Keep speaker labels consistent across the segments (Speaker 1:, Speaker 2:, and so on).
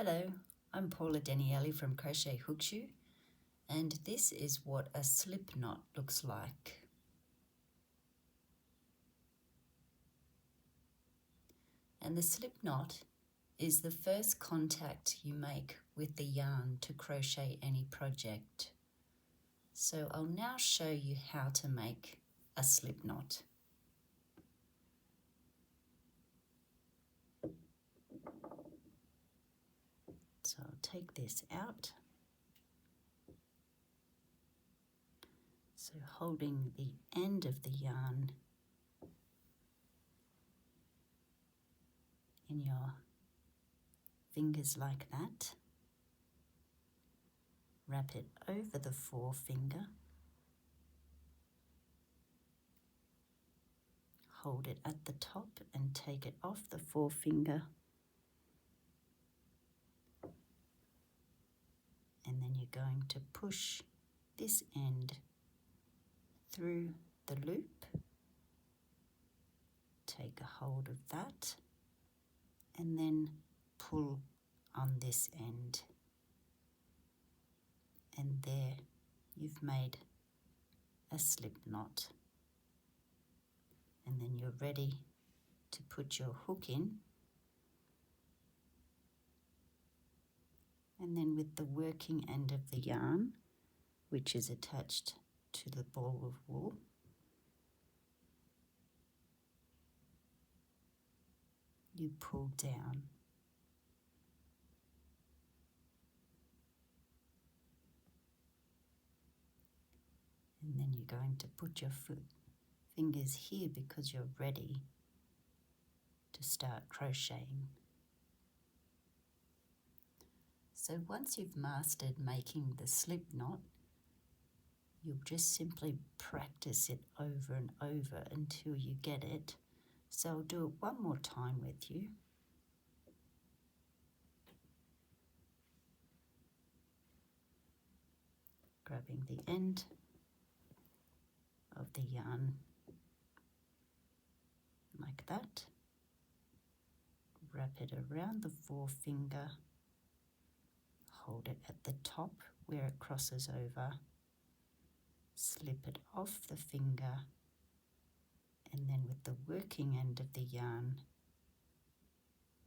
Speaker 1: Hello, I'm Paula Daniele from Crochet Hookshoe, and this is what a slip knot looks like. And the slip knot is the first contact you make with the yarn to crochet any project. So I'll now show you how to make a slip knot. So I'll take this out. So holding the end of the yarn in your fingers like that, wrap it over the forefinger, hold it at the top and take it off the forefinger, and then you're going to push this end through the loop, take a hold of that, and then pull on this end. And there you've made a slip knot. And then you're ready to put your hook in. And then with the working end of the yarn, which is attached to the ball of wool, you pull down. And then you're going to put your fingers here because you're ready to start crocheting. So once you've mastered making the slip knot, you'll just simply practice it over and over until you get it. So I'll do it one more time with you. Grabbing the end of the yarn like that, wrap it around the forefinger, hold it at the top where it crosses over, slip it off the finger, and then with the working end of the yarn,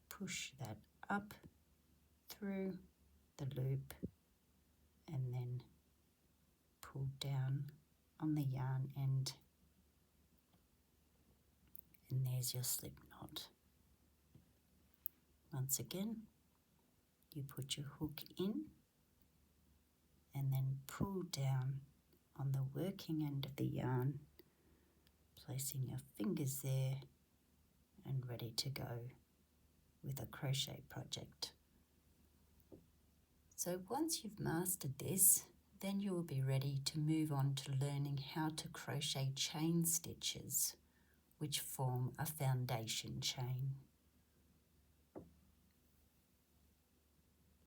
Speaker 1: push that up through the loop and then pull down on the yarn end, and there's your slip knot. Once again, you put your hook in and then pull down on the working end of the yarn, placing your fingers there and ready to go with a crochet project. So once you've mastered this, then you will be ready to move on to learning how to crochet chain stitches, which form a foundation chain.